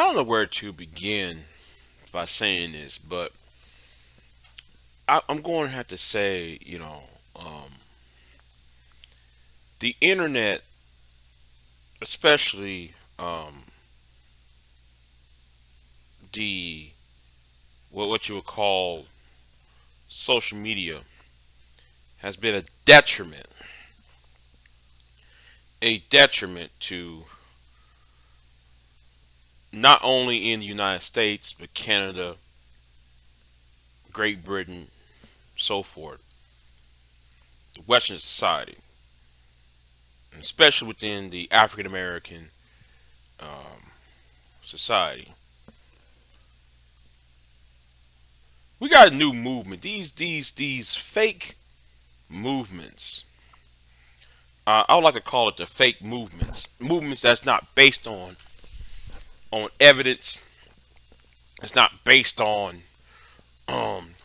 don't know where to begin by saying this, but I'm going to have to say, the internet, especially the what you would call social media, has been a detriment to not only in the United States but Canada, Great Britain, so forth, the Western society, especially within the African American society. We got a new movement. These fake movements. I would like to call it the fake movements. Movements that's not based on evidence. It's not based on um,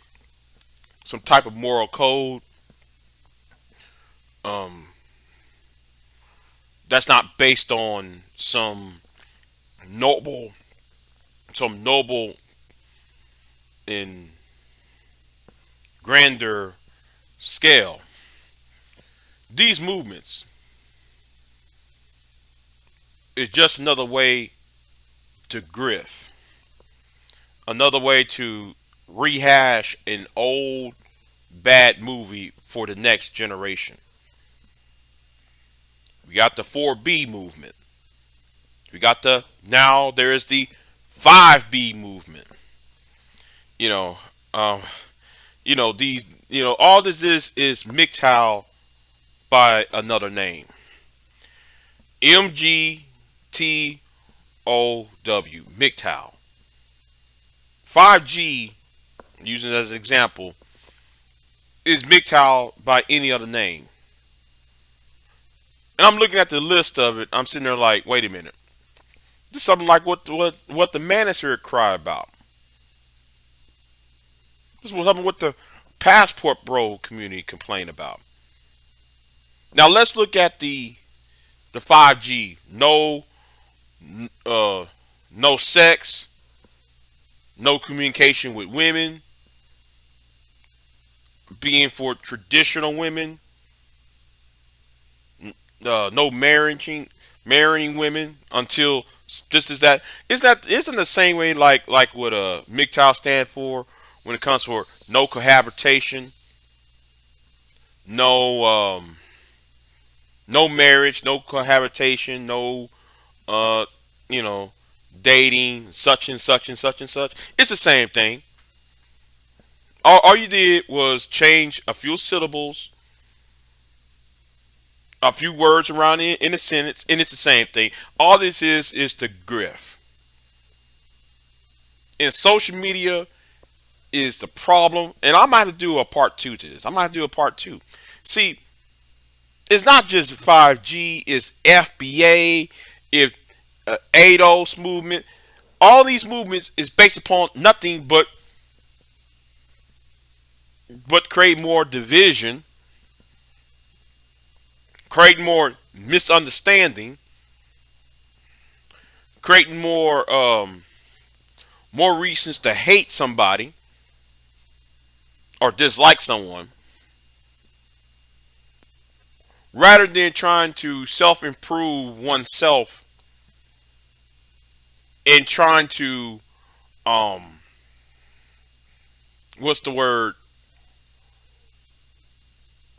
some type of moral code. Um, that's not based on noble, some noble and grander scale. These movements is just another way to grift, another way to rehash an old bad movie for the next generation. We got the 4B movement. We got now there is the 5B movement. You know, um, these, all this is MGTOW by another name. MGTOW, MGTOW. 5G, using it as an example, is MGTOW by any other name. And I'm looking at the list of it. I'm sitting there like, wait a minute. This is something like what the Manosphere cry about. This was something what the Passport Bro community complain about. Now let's look at the 5G. No sex, no communication with women, being for traditional women, no marrying women until this is that. Isn't the same way like what MGTOW stand for when it comes for no cohabitation, no no marriage, no cohabitation, no uh you know dating, such and such and such and such. It's the same thing. All you did was change a few syllables, a few words around in a sentence, and it's the same thing. All this is the grift. And social media is the problem. And I might have to do a part two to this. I might have to do a part two. See, it's not just 5G, it's FBA, if ADOS movement. All these movements is based upon nothing but create more division, creating more misunderstanding, creating more reasons to hate somebody or dislike someone, rather than trying to self improve oneself and trying to um what's the word,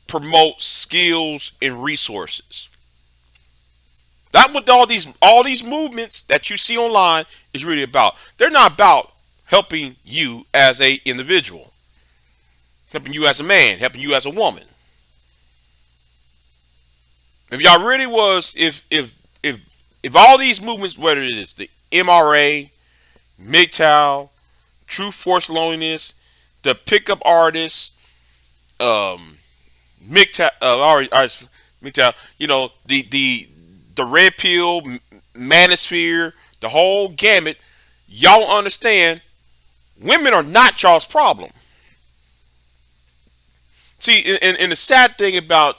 promote skills and resources. That's what all these movements that you see online is really about. They're not about helping you as a individual, helping you as a man, helping you as a woman. If y'all really was, if all these movements, whether it is the MRA, MGTOW, True Force Loneliness, the pickup artists, MGTOW, MGTOW, the red pill, manosphere, the whole gamut, y'all understand women are not y'all's problem. See, and the sad thing about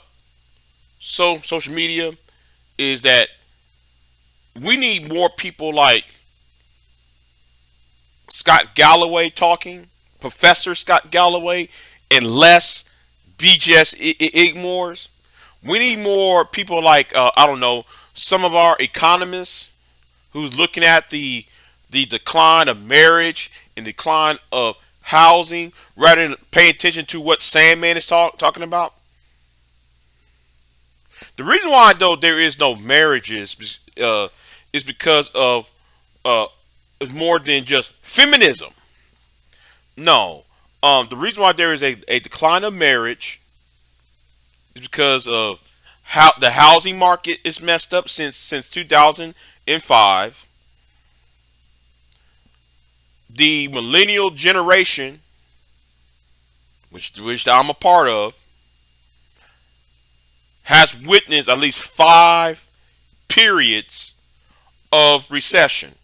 social media is that we need more people like Scott Galloway talking, Professor Scott Galloway, and less BIGJXXX. We need more people like I don't know, some of our economists who's looking at the decline of marriage and decline of housing rather than paying attention to what Sandman is talking about. The reason why though there is no marriages is because of uh, is more than just feminism. No, the reason why there is a decline of marriage is because of how the housing market is messed up since 2005. The millennial generation, which I'm a part of, has witnessed at least 5 periods of recession.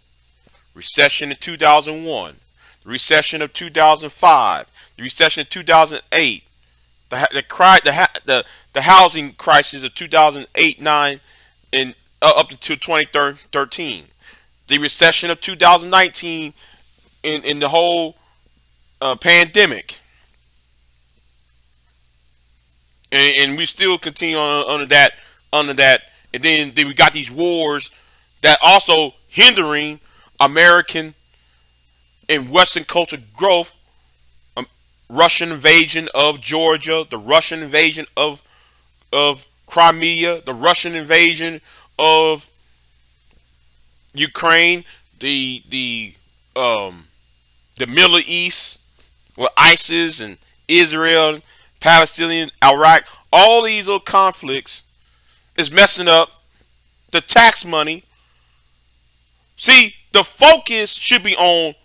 Recession in 2001, the recession of 2005, the recession of 2008, the housing crisis of 2008, 9, and up to 2013, the recession of 2019 in the whole pandemic, and we still continue on under that, and then we got these wars that also hindering American and Western culture growth. Russian invasion of Georgia, the Russian invasion of Crimea, the Russian invasion of Ukraine, the Middle East with ISIS and Israel, Palestinian, Iraq. All these little conflicts is messing up the tax money. See, the focus should be on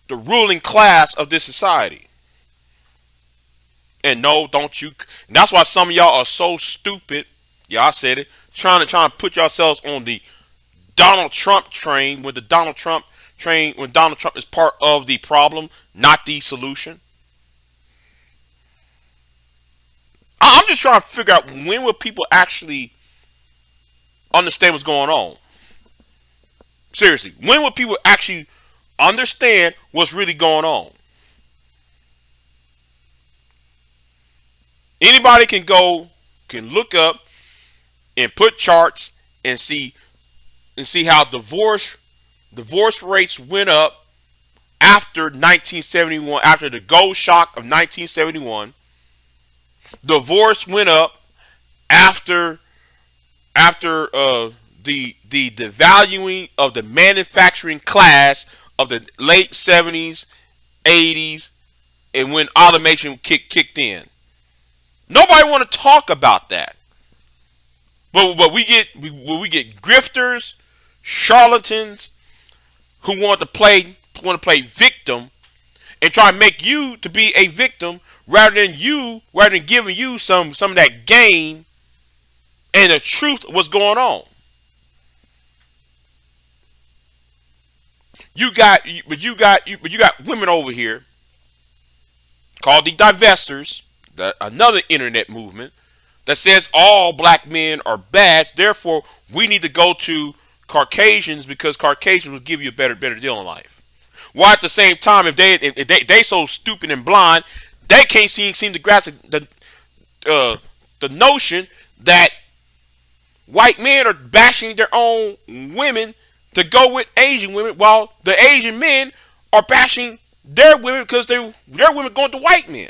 the ruling class of this society. And no, don't you. And that's why some of y'all are so stupid. Yeah, I said it. Trying to put yourselves on the Donald Trump train when Donald Trump is part of the problem, not the solution. I'm just trying to figure out when will people actually understand what's going on. Seriously, when will people actually understand what's really going on? Anybody can look up and put charts and see how divorce rates went up after 1971, after the gold shock of 1971. Divorce went up after the devaluing of the manufacturing class of the late 70s, 80s, and when automation kicked in. Nobody want to talk about that. But we get grifters, charlatans who want to play victim and try to make you to be a victim rather than giving you some of that game and the truth of what's going on. You got women over here called the divestors, another internet movement that says all black men are bad. Therefore, we need to go to Caucasians because Caucasians will give you a better deal in life. While at the same time, if they so stupid and blind, they can't seem to grasp the notion that white men are bashing their own women to go with Asian women, while the Asian men are bashing their women because their women going to white men.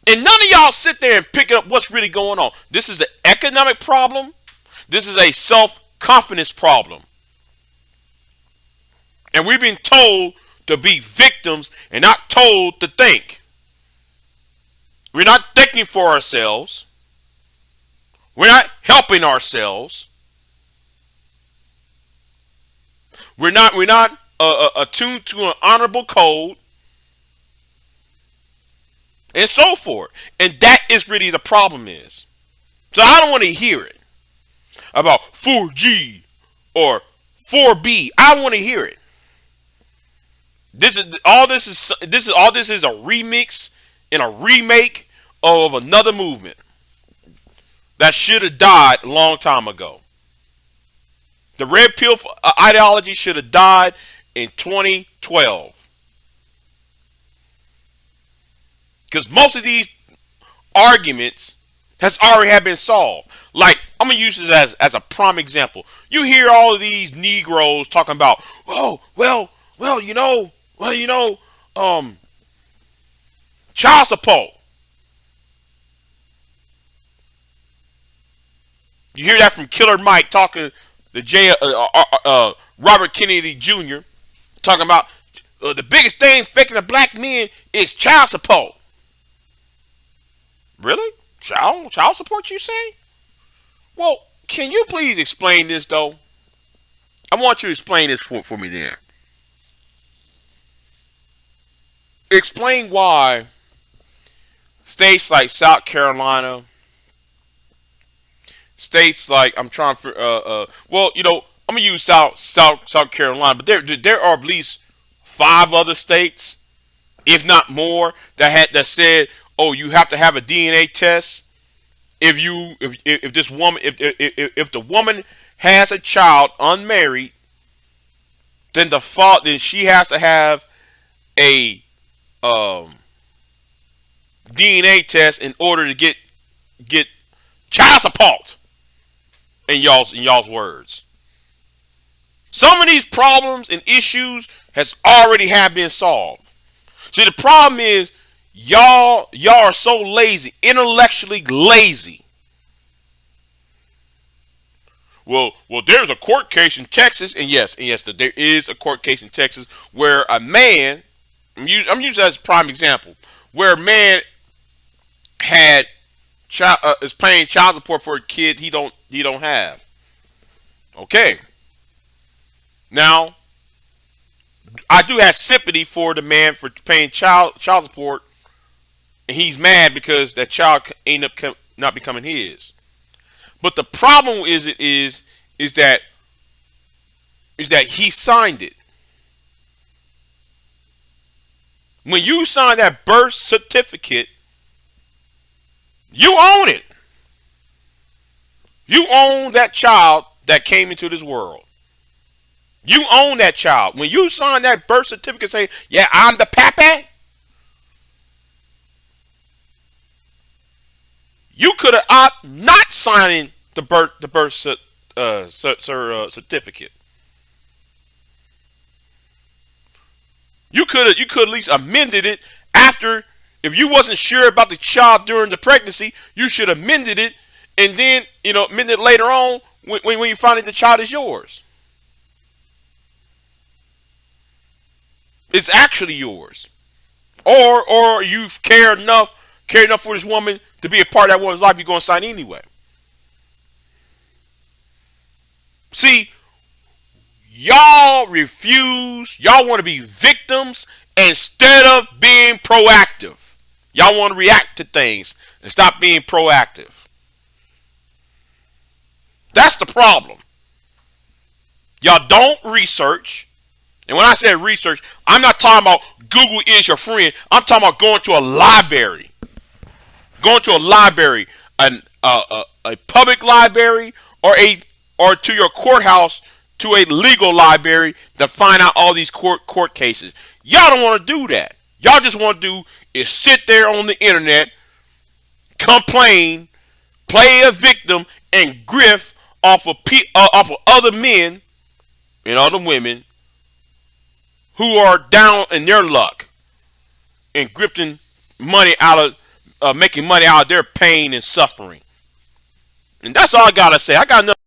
And none of y'all sit there and pick up what's really going on. This is an economic problem. This is a self-confidence problem. And we've been told to be victims and not told to think. We're not thinking for ourselves. We're not helping ourselves. We're not attuned to an honorable code. And so forth. And that is really the problem is. So I don't want to hear it about 4G or 4B. I don't want to hear it. This is a remix and a remake of another movement that should have died a long time ago. The red pill ideology should have died in 2012. Because most of these arguments has already have been solved. Like, I'm gonna use this as a prime example. You hear all of these Negroes talking about, oh, child support. You hear that from Killer Mike talking to Robert Kennedy Jr. talking about the biggest thing affecting the black men is child support. Really? Child support, you say? Well, can you please explain this, though? I want you to explain this for me then. Explain why states like South Carolina, states like I'm trying for I'm gonna use South Carolina, but there are at least 5 other states, if not more, that said, oh, you have to have a DNA test if this woman if the woman has a child unmarried, then then she has to have a DNA test in order to get child support. In y'all's words, some of these problems and issues has already have been solved. See, the problem is y'all are so lazy, intellectually lazy. Well, there's a court case in Texas, and yes, there is a court case in Texas where a man, I'm using that as a prime example, where a man is paying child support for a kid he don't have. Okay. Now, I do have sympathy for the man for paying child support, and he's mad because that child ain't up not becoming his. But the problem is that he signed it. When you sign that birth certificate, you own it. You own that child that came into this world. You own that child. When you sign that birth certificate saying, yeah, I'm the papa, you could have opted not signing the birth certificate. You could at least amended it after. If you wasn't sure about the child during the pregnancy, you should have amended it, and then amend it later on when you find that the child is yours. It's actually yours, or you care enough for this woman to be a part of that woman's life. You're going to sign anyway. See, y'all refuse. Y'all want to be victims instead of being proactive. Y'all want to react to things and stop being proactive. That's the problem. Y'all don't research. And when I say research, I'm not talking about Google is your friend. I'm talking about going to a library. Going to a library, a public library, or to your courthouse, to a legal library to find out all these court cases. Y'all don't want to do that. Y'all just want to do is sit there on the internet, complain, play a victim, and grift off of other men and other women who are down in their luck and grifting money out of making money out of their pain and suffering. And that's all I gotta say. I got nothing.